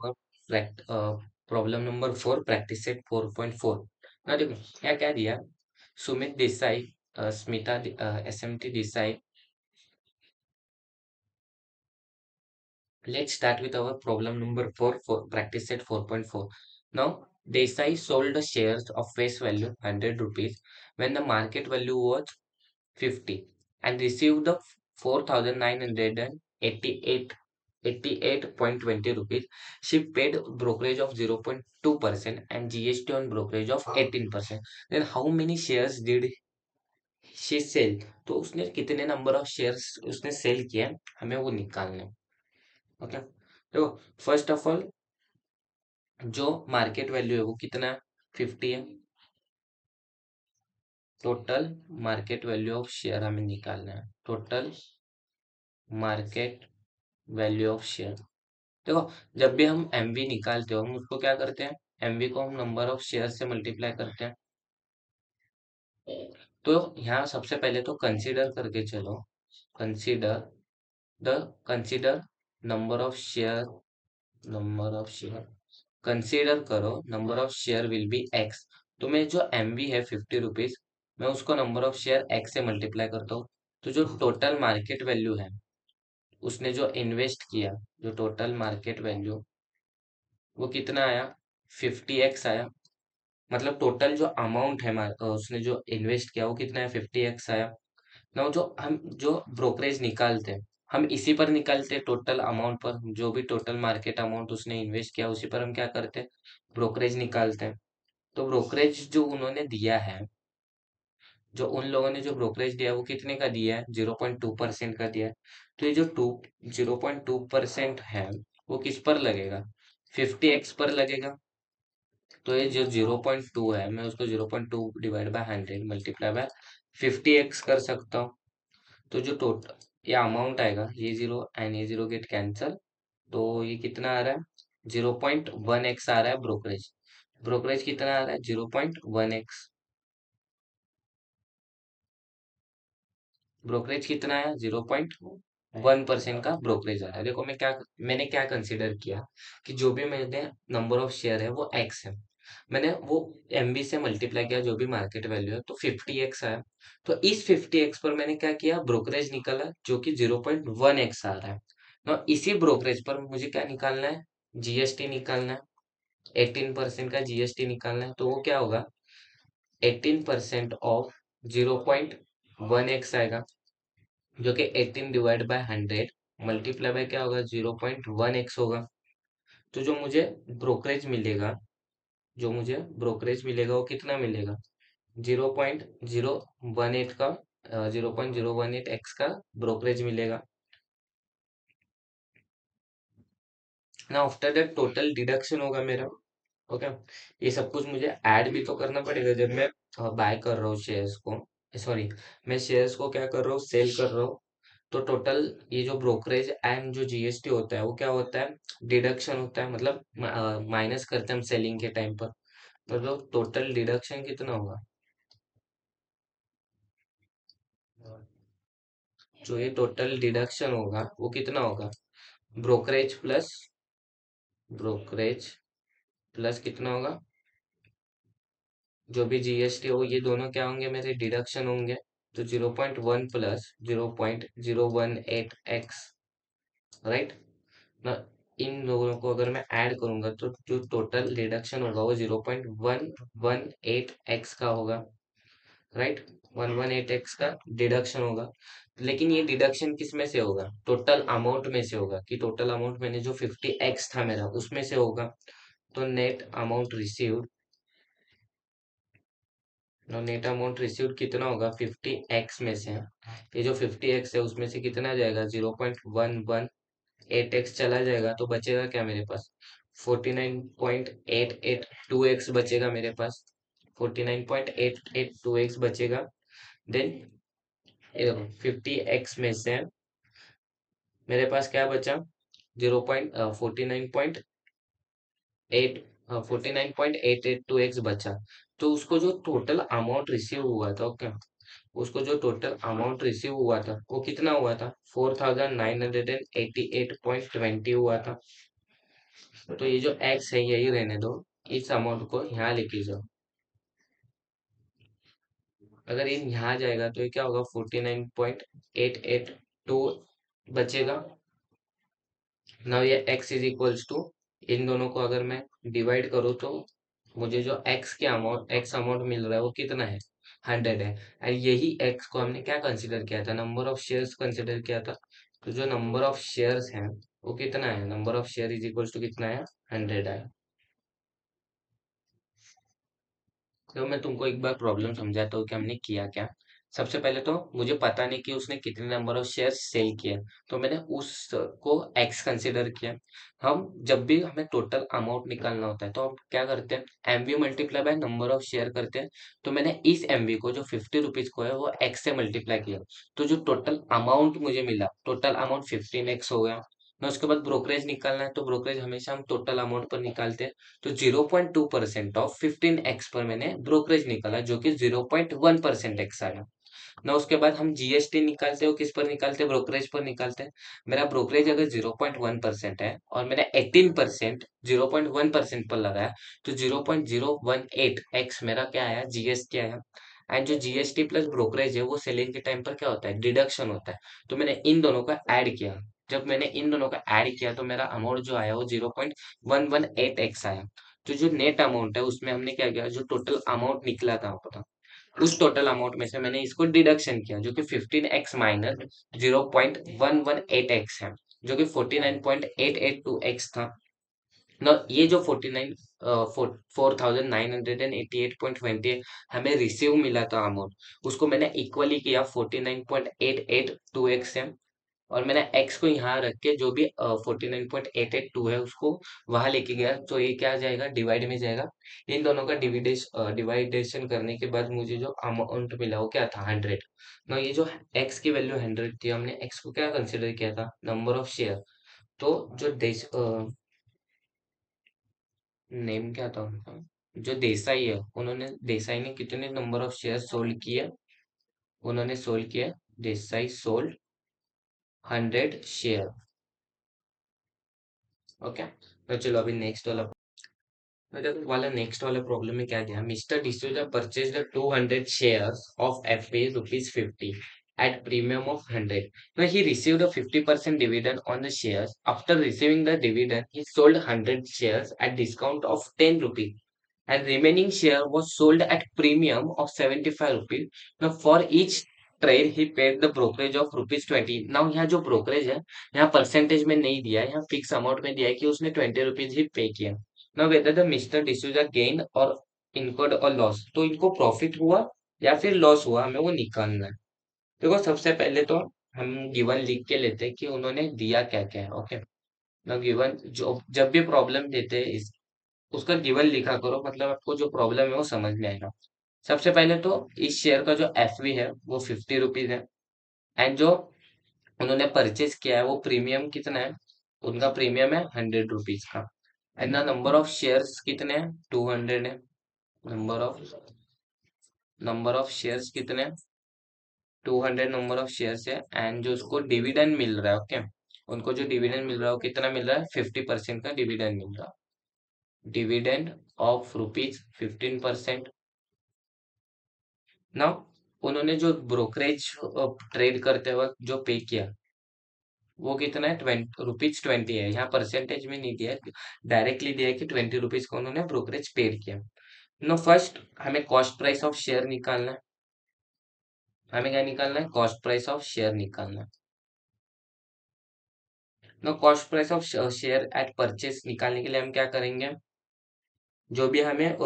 और problem number 4 practice set 4.4। ना देखो क्या क्या दिया। Sumit Desai, Smita, SMT Desai. Let's start with our problem number 4 for practice set 4.4. Now, Desai sold the shares of face value 100 rupees when the market value was 50 and received the 4,988.20 rupees. She paid brokerage of 0.2% and GST on brokerage of 18%. Then how many shares did she sell? तो उसने कितने number of shares उसने cell किया, हमें वो निकालना है। Okay, तो फर्स्ट ऑफ ऑल जो मार्केट वैल्यू है वो कितना है, 50 है। Total market value of share हमें निकालना है, total market value of share. देखो, जब भी हम एमवी निकालते हो हम उसको क्या करते हैं, एमवी को हम नंबर ऑफ शेयर से मल्टीप्लाई करते हैं। तो यहाँ सबसे पहले तो कंसीडर करके चलो, consider the consider number of share, number of share consider करो, number of share will be x. तो मैं जो एमवी है 50 रुपीज, मैं उसको नंबर ऑफ शेयर एक्स से मल्टीप्लाई करता हूँ। तो जो टोटल मार्केट वैल्यू है, उसने जो इन्वेस्ट किया, जो टोटल मार्केट वैल्यू वो कितना आया, 50x आया। मतलब टोटल जो अमाउंट है उसने जो इन्वेस्ट किया वो कितना है, 50x आया। ना जो हम जो ब्रोकरेज निकालते हैं, हम इसी पर निकालते हैं, टोटल अमाउंट पर, जो भी टोटल मार्केट अमाउंट उसने इन्वेस्ट किया उसी पर हम क्या करते हैं, ब्रोकरेज निकालते हैं। तो ब्रोकरेज जो उन्होंने दिया है, जो उन लोगों ने जो ब्रोकरेज दिया है वो कितने का दिया है, 0.2% का दिया है। तो ये जो 0.2% है वो किस पर लगेगा, 50x पर लगेगा। तो ये जो 0.2 है, मैं उसको 0.2 divide by 100 multiply by 50x कर सकता हूँ। तो जो टोटल ये अमाउंट आएगा, ये जीरो एंड ये जीरो गेट कैंसल, तो ये कितना आ रहा है, 0.1x आ रहा है ब्रोकरेज। ब्रोकरेज कितना आ रहा है, 0.1x। ब्रोकरेज कितना है, 0.1% का ब्रोकरेज आ रहा है। देखो मैंने क्या कंसीडर किया कि जो भी मैंने नंबर ऑफ शेयर है वो एक्स है, मैंने वो एमबी से मल्टीप्लाई किया, जो भी मार्केट वैल्यू है, तो 50x आया। तो इस 50x पर मैंने क्या किया, ब्रोकरेज निकाला जो कि 0.1x आ रहा है। ना इसी ब्रोकरेज पर मुझे क्या निकालना है, जीएसटी निकालना है, 18% का जीएसटी निकालना है। तो वो क्या होगा, 18% ऑफ 0.1x आएगा, जो कि 18 डिवाइड बाय 100 मल्टीप्लाई बाय क्या होगा, 0.1x होगा। तो जो मुझे ब्रोकरेज मिलेगा वो कितना मिलेगा, 0.018 का 0.018x का ब्रोकरेज मिलेगा ना। आफ्टर दैट टोटल डिडक्शन होगा मेरा। ओके, ये सब कुछ मुझे ऐड भी तो करना पड़ेगा जब मैं बाय कर रहा हूँ शेयर्स को, सॉरी, मैं शेयर्स को क्या कर रहा हूँ, सेल कर रहा हूँ। तो टोटल ये जो ब्रोकरेज एंड जो जीएसटी होता है वो क्या होता है, डिडक्शन होता है, मतलब माइनस करते हैं हम सेलिंग के टाइम पर। मतलब टोटल डिडक्शन कितना होगा, जो ये टोटल डिडक्शन होगा वो कितना होगा, ब्रोकरेज प्लस ब्रोकरेज प्लस कितना होगा, जो भी जीएसटी हो, ये दोनों क्या होंगे, मेरे डिडक्शन होंगे। तो 0.1 प्लस 0.018x, राइट ना। इन दोनों को अगर मैं ऐड करूंगा तो जो टोटल डिडक्शन होगा वो 0.118x का होगा, राइट। 118x का डिडक्शन होगा। लेकिन ये डिडक्शन किस में से होगा, टोटल अमाउंट में से होगा, कि टोटल अमाउंट मैंने जो 50x था मेरा उसमें से होगा। तो नेट अमाउंट रिसीव्ड कितना होगा, 50x में से, ये जो 50x है उसमें से कितना जाएगा, 0.118x चला जाएगा। तो बचेगा क्या मेरे पास, 49.882x बचेगा मेरे पास, 49.882x बचेगा। देन ये देखो 50x में से मेरे पास क्या बचा, 49.882x बचा। तो उसको जो टोटल अमाउंट रिसीव हुआ था, ओके, उसको जो टोटल अमाउंट रिसीव हुआ था वो कितना हुआ था, 4,988.20 हुआ था। तो ये जो एक्स है यही रहने दो, इस अमाउंट को यहाँ लेके जाओ। अगर ये यहाँ जाएगा तो ये क्या होगा, 49.882 बचेगा। नाउ ये x इज इक्वल्स टू, इन दोनों को अगर मैं डिवाइड करूँ तो मुझे जो x अमाउंट मिल रहा है वो कितना है, 100 है। और यही x को हमने क्या कंसिडर किया था, नंबर ऑफ शेयर्स कंसिडर किया था। तो जो नंबर ऑफ शेयर्स हैं वो कितना है, number of share is equals to कितना है, 100 है। तो मैं तुमको एक बार प्रॉब्लम समझाता हूँ कि हमने किया क्या। सबसे पहले तो मुझे पता नहीं कि उसने कितने नंबर ऑफ शेयर सेल किए, तो मैंने उसको एक्स कंसिडर किया। हम जब भी हमें टोटल अमाउंट निकालना होता है तो हम क्या करते हैं, MV multiply by number of share करते हैं। तो मैंने इस एमवी को जो 50 रुपीज को है वो एक्स से मल्टीप्लाई किया। तो जो टोटल अमाउंट मुझे मिला, टोटल अमाउंट 15x हो गया ना। उसके बाद ब्रोकरेज निकालना है, तो ब्रोकरेज हमेशा हम टोटल अमाउंट पर निकालते हैं। तो 0.2% ऑफ 15x पर मैंने ब्रोकरेज निकाला, जो कि 0.1% एक्स आया ना। उसके बाद हम जीएसटी निकालते हो, किस पर निकालते हैं, ब्रोकरेज पर निकालते हैं। मेरा ब्रोकरेज अगर 0.1% है और मैंने 18% 0.1% पर लगाया, तो 0.018x मेरा क्या आया, जीएसटी आया। एंड जो जीएसटी प्लस ब्रोकरेज है वो सेलिंग के टाइम पर क्या होता है, डिडक्शन होता है। तो मैंने इन दोनों का ऐड किया। जब मैंने इन दोनों का ऐड किया तो मेरा अमाउंट जो आया वो 0.118x आया। तो जो नेट अमाउंट है उसमें हमने क्या किया, जो टोटल अमाउंट निकला था आपका, उस टोटल अमाउंट में से मैंने इसको डिडक्शन किया, जो कि 15x माइनस 0.118x है, जो कि 49.882x था ना। ये जो 4988.20 हमें रिसीव मिला था अमाउंट, उसको मैंने इक्वली किया 49.882x से। और मैंने x को यहाँ रख के जो भी 49.882 है उसको वहां लेके गया, तो ये क्या जाएगा, डिवाइड में जाएगा। इन दोनों का डिवाइडेशन करने के बाद मुझे जो अमाउंट मिला वो क्या था, 100 ना। ये जो x की वैल्यू 100 थी, हमने x को क्या कंसिडर किया था, नंबर ऑफ शेयर। तो जो नेम क्या था उनका, जो देसाई है, देसाई ने कितने नंबर ऑफ शेयर सोल्ड किए, उन्होंने सोल्ड किया, देसाई सोल्ड 100 शेयर। ओके, तो चलो अभी नेक्स्ट वाला प्रॉब्लम में क्या दिया, mister D'Souza purchase the 200 shares of FP ₹50 at premium of 100. Now he received a 50% dividend on the shares. After receiving the dividend, he sold 100 shares at discount of 10 rupees. And remaining share was sold at premium of 75 rupees. Now for each trade he paid the brokerage of ₹20. Now यहाँ जो brokerage है, यहाँ percentage में नहीं दिया है, यहाँ fix amount में दिया है कि उसने 20 रुपीज ही पे किया। Now whether the Mr. D'Souza gained or incurred a loss, तो इनको प्रॉफिट हुआ या फिर लॉस हुआ, हमें वो निकालना है। देखो सबसे पहले तो हम गिवन लिख के लेते हैं कि उन्होंने दिया क्या क्या है। ओके, ना गिवन जो जब भी प्रॉब्लम देते हैं उसका गिवन लिखा करो, मतलब आपको जो प्रॉब्लम है वो समझ में आएगा। सबसे पहले तो इस शेयर का जो एफवी है वो 50 रुपीज है। एंड जो उन्होंने परचेज किया है वो प्रीमियम कितना है, उनका प्रीमियम है 100 रुपीज का। एंड ना नंबर ऑफ शेयर्स कितने हैं, 200 है। Number of number of shares कितने हैं, 200 नंबर ऑफ शेयर्स है। एंड जो उसको डिविडेंड मिल रहा है, ओके, उनको जो डिविडेंड मिल रहा है वो कितना मिल रहा है, 50% का डिविडेंड मिल रहा है, डिविडेंड ऑफ ₹15। ना उन्होंने जो ब्रोकरेज ट्रेड करते वक्त जो पे किया वो कितना है, ₹20 है। यहाँ परसेंटेज में नहीं दिया है, डायरेक्टली दिया है कि 20 रुपीज को उन्होंने ब्रोकरेज पेड किया। नो फर्स्ट हमें कॉस्ट प्राइस ऑफ शेयर निकालना है। हमें क्या निकालना है, कॉस्ट प्राइस ऑफ शेयर निकालना है। No cost price of share at purchase निकालने के लिए हम क्या करेंगे, जो भी हमें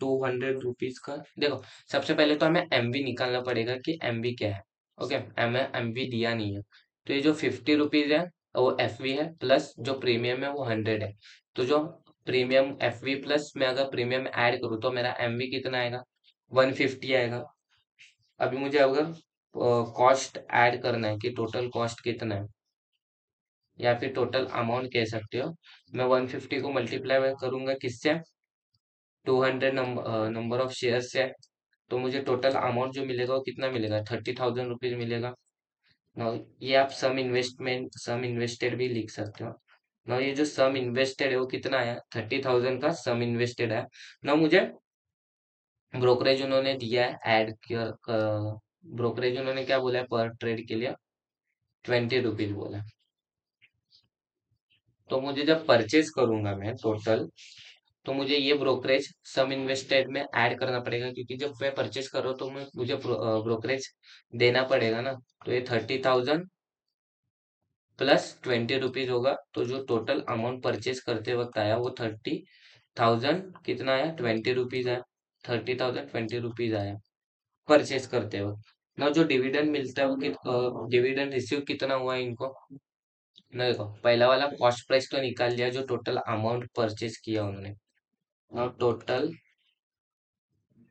200 रुपीज का, देखो सबसे पहले तो हमें एमवी निकालना पड़ेगा कि एमवी क्या है। ओके, हमें एमवी दिया नहीं है, तो ये जो 50 रुपीज है वो एफवी है, प्लस जो प्रीमियम है वो 100 है। तो जो प्रीमियम एफवी प्लस मैं अगर प्रीमियम ऐड करूँ तो मेरा एमवी कितना आएगा, 150 आएगा। अभी मुझे अगर कॉस्ट ऐड करना है कि टोटल कॉस्ट कितना है, या फिर टोटल अमाउंट कह सकते हो, मैं 150 को मल्टीप्लाई करूंगा किससे, 200 नंबर ऑफ शेयर से। तो मुझे टोटल अमाउंट जो मिलेगा वो कितना मिलेगा, 30,000 रुपीज मिलेगा। Now, ये आप सम इन्वेस्टमेंट सम इन्वेस्टेड भी लिख सकते हो। ना ये जो सम इन्वेस्टेड है वो कितना आया, 30,000 का सम इन्वेस्टेड है। ना मुझे ब्रोकरेज उन्होंने दिया है ऐड किया, ब्रोकरेज उन्होंने क्या बोला है पर ट्रेड के लिए, 20 रुपीज बोला है। तो मुझे जब परचेज करूंगा मैं टोटल, तो मुझे ये ब्रोकरेज सम इन्वेस्टेड में ऐड करना पड़ेगा, क्योंकि जब मैं परचेज कर रहा हूँ तो मुझे ब्रोकरेज देना पड़ेगा ना। तो ये 30,000 प्लस 20 रुपीज होगा, तो जो टोटल अमाउंट परचेज करते वक्त आया वो 30,000 कितना आया, 20 रुपीज आया। 30,000 20 रुपीज आया परचेज करते वक्त। ना जो डिविडेंड मिलता है वो डिविडेंड रिसीव कितना हुआ है इनको, ना देखो पहला वाला कॉस्ट प्राइस तो निकाल लिया जो टोटल अमाउंट परचेज किया उन्होंने। ना टोटल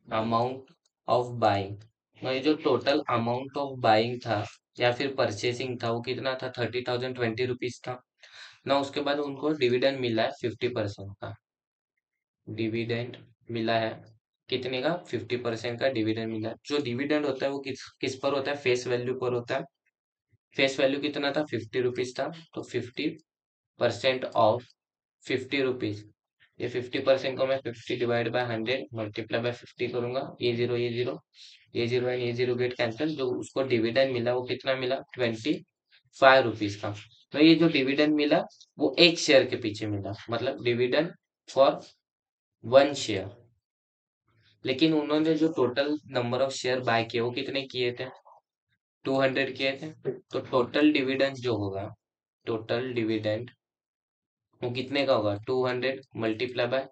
अमाउंट ऑफ बाइंग, ना ये जो टोटल अमाउंट ऑफ बाइंग था या फिर परचेसिंग था वो कितना था, 30,000 20 रुपीज था ना। उसके बाद उनको डिविडेंड मिला है 50% का, डिविडेंड मिला है कितने का, 50% का डिविडेंड मिला है। जो डिविडेंड होता है वो किस किस पर होता है, फेस वैल्यू पर होता है। फेस वैल्यू कितना था, 50 रुपीज था। तो 50% ऑफ 50 रुपीज, ये 50% को मैं 50 डिवाइड बाय 100 मल्टीप्लाई बाय 50 करूंगा, ये जीरो एंड ये जीरो गेट कैंसिल, जो उसको डिविडेंड मिला वो कितना मिला, 25 रुपीज का। तो ये जो डिविडेंड मिला वो एक शेयर के पीछे मिला, मतलब डिविडेंड फॉर 1 शेयर। लेकिन उन्होंने जो total number of share buy किए वो कितने किए थे, 200 किए थे। तो टोटल डिविडेंड जो होगा, टोटल डिविडेंड वो कितने का होगा, 200 मल्टीप्लाई बाय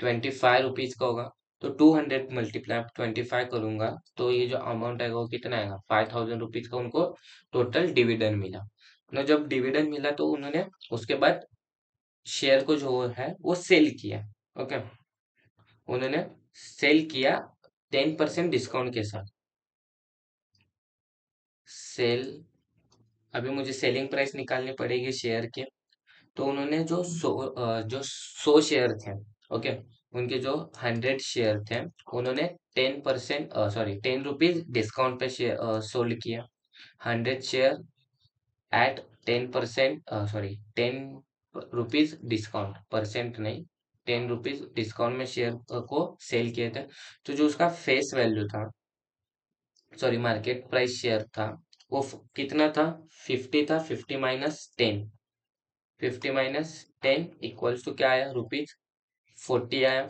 25 रुपीज का होगा। तो 200 मल्टीप्लाई 25 करूंगा तो ये जो अमाउंट आएगा वो कितना आएगा, 5,000 रुपीज का उनको टोटल डिविडेंड मिला ना। जब डिविडेंड मिला तो उन्होंने उसके बाद शेयर को जो है वो सेल किया। ओके, उन्होंने सेल किया 10% डिस्काउंट के साथ। सेल, अभी मुझे सेलिंग प्राइस निकालनी पड़ेगी शेयर के। तो उन्होंने जो 100 शेयर थे, ओके, उनके जो 100 शेयर थे उन्होंने 10% सॉरी 10 रुपीज डिस्काउंट पे शेयर सोल्ड किया। 100 share eight 10%, sorry 10 rupees discount, percent नहीं, 10 रुपीज डिस्काउंट में शेयर को सेल किए थे। तो जो उसका फेस वैल्यू था, सॉरी मार्केट प्राइस शेयर था, वो कितना था, 50 था। 50 माइनस 10 इक्वल्स टू क्या आया, रुपीज 40 आया।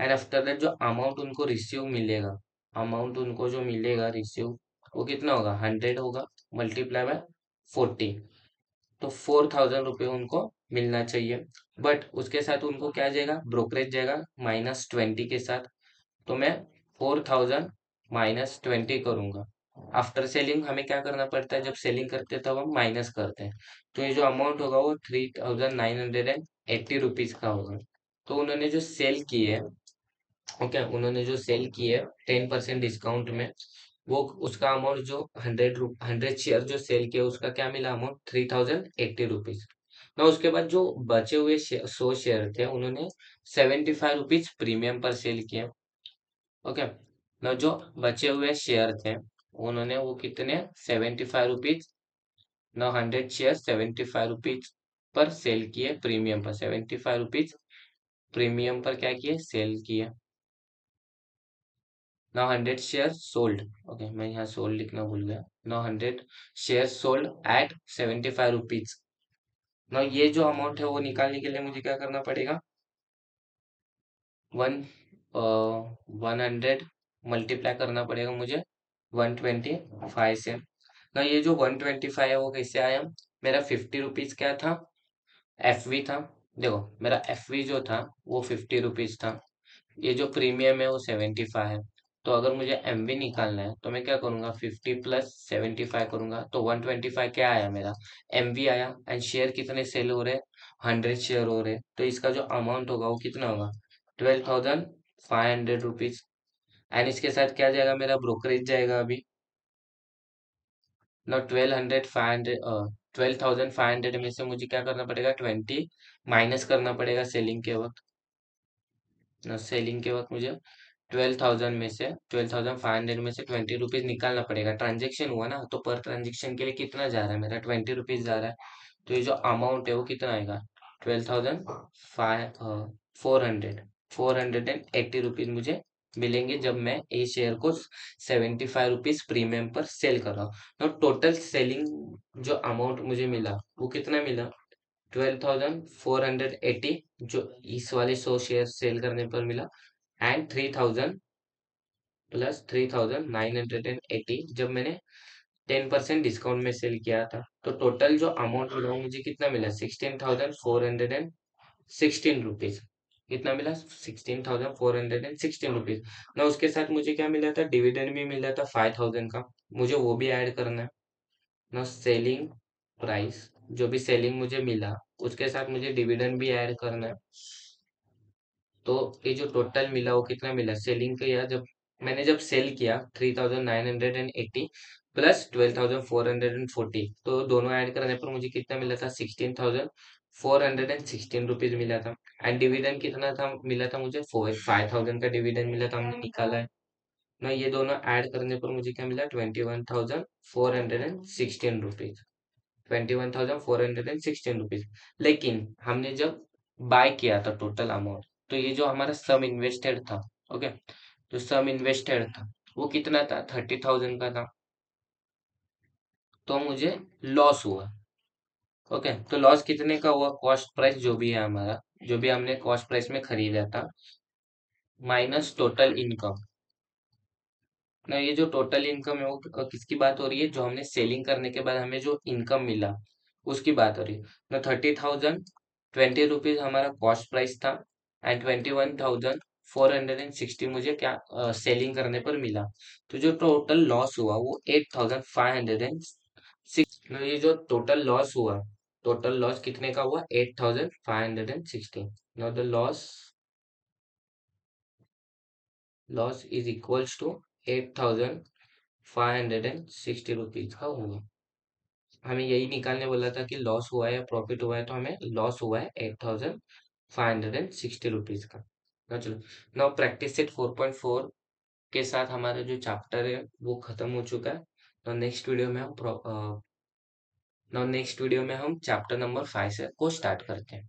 एंड आफ्टर दैट जो अमाउंट उनको रिसीव मिलेगा, अमाउंट उनको जो मिलेगा रिसीव, वो कितना होगा, 100 होगा मल्टीप्लाई बाय 40। तो 4,000 रुपये उनको मिलना चाहिए। बट उसके साथ उनको क्या जाएगा, ब्रोकरेज जाएगा -20 के साथ। तो मैं 4,000 -20 करूंगा। आफ्टर सेलिंग हमें क्या करना पड़ता है, जब सेलिंग करते हैं तब हम माइनस करते हैं। तो ये जो अमाउंट होगा वो 3,980 रुपीज का होगा। तो उन्होंने जो सेल की है, ओके, उन्होंने जो सेल की है 10% डिस्काउंट में, वो उसका अमाउंट जो 100 शेयर जो सेल किया उसका क्या मिला अमाउंट, 3,080 रुपीज ना। उसके बाद जो बचे हुए 100 शेयर थे उन्होंने 75 रुपीज प्रीमियम पर सेल किया। ओके, ना जो बचे हुए शेयर थे उन्होंने वो कितने, 75 रुपीज, ना 100 शेयर 75 रुपीज पर सेल किए, प्रीमियम पर 75 रुपीज प्रीमियम पर क्या किए, सेल किए। ना 100 शेयर सोल्ड, ओके मैं यहाँ सोल्ड लिखना भूल गया। ना 100 शेयर सोल्ड एट 75 रुपीज। ना ये जो अमाउंट है वो निकालने के लिए मुझे क्या करना पड़ेगा, वन 100 मल्टीप्लाई करना पड़ेगा मुझे 125 से। ना ये जो 125 है वो कैसे आया, मेरा 50 रुपीज क्या था, एफ वी था। देखो मेरा एफ वी जो था वो 50 रुपीज था, ये जो प्रीमियम है वो 75 है। तो अगर मुझे एमवी निकालना है तो मैं क्या करूंगा, 50 प्लस 75 करूंगा, तो 125 क्या आया मेरा, एमवी आया। एंड शेयर कितने सेल हो रहे, 100 शेयर हो रहे, तो इसका जो अमाउंट होगा वो कितना होगा, 12,500 रुपीज। एंड इसके साथ क्या जाएगा, मेरा ब्रोकरेज जाएगा अभी ना, 12,500 में से मुझे क्या करना पड़ेगा, 20 माइनस करना पड़ेगा सेलिंग के वक्त ना। सेलिंग के वक्त मुझे 12,500 में से 20 रुपीज निकालना पड़ेगा। ट्रांजेक्शन हुआ ना, तो पर ट्रांजेक्शन के लिए कितना जा रहा है मेरा, 20 रुपीज जा रहा है। तो ये जो अमाउंट है वो कितना आएगा, 12,500 480 रुपीज मुझे मिलेंगे जब मैं ए शेयर को 75 रुपीज प्रीमियम पर सेल कर रहा हूँ। तो टोटल सेलिंग जो अमाउंट मुझे मिला वो कितना मिला, 12,480 जो इस वाले 100 शेयर सेल करने पर मिला, एंड 3,000 प्लस 3,980 जब मैंने 10% डिस्काउंट में सेल किया था। तो टोटल जो अमाउंट मिला वो मुझे कितना मिला, 16,416 रुपीज। कितना मिला, 16,416 रुपीज। ना उसके साथ मुझे क्या मिला था, डिविडेंड भी मिला था 5,000 का, मुझे वो भी ऐड करना है ना। सेलिंग प्राइस जो भी सेलिंग मुझे मिला उसके साथ मुझे डिविडेंड भी ऐड करना है। तो ये जो टोटल मिला वो कितना मिला, सेलिंग किया जब सेल किया 3,980 प्लस 12,440, तो दोनों ऐड करने पर मुझे कितना मिला था, 16,416 रुपीज मिला था। एंड डिविडेंड कितना था मिला था मुझे, 5,000 का डिविडेंड मिला था, हमने निकाला है ना। ये दोनों ऐड करने पर मुझे क्या मिला, 21,416 रुपीज, 21,416 रुपीज। लेकिन हमने जब बाय किया था टोटल अमाउंट, तो ये जो हमारा सम इन्वेस्टेड था, ओके, जो सम इन्वेस्टेड था वो कितना था, 30,000 का था। तो मुझे लॉस हुआ। ओके, तो लॉस कितने का हुआ, कॉस्ट प्राइस जो भी है हमारा, जो भी हमने कॉस्ट प्राइस में खरीदा था, माइनस टोटल इनकम ना। ये जो टोटल इनकम है वो किसकी बात हो रही है, जो हमने सेलिंग करने के बाद हमें जो इनकम मिला उसकी बात हो रही है ना। 30,020 रुपीज हमारा कॉस्ट प्राइस था, एंड 21,460 मुझे क्या सेलिंग करने पर मिला। तो जो टोटल लॉस हुआ वो 8,506। ये जो टोटल लॉस हुआ, टोटल लॉस कितने का हुआ, 8,516। Now the loss is equals to 8,560 rupees का होगा। हमें यही निकालने बोला था कि लॉस हुआ है या प्रॉफिट हुआ है, तो हमें लॉस हुआ है 8,560 रुपीज का ना। चलो, नाउ प्रैक्टिस सेट 4.4 के साथ हमारा जो चैप्टर है वो खत्म हो चुका है। तो नेक्स्ट वीडियो में हम चैप्टर नंबर 5 से को स्टार्ट करते हैं।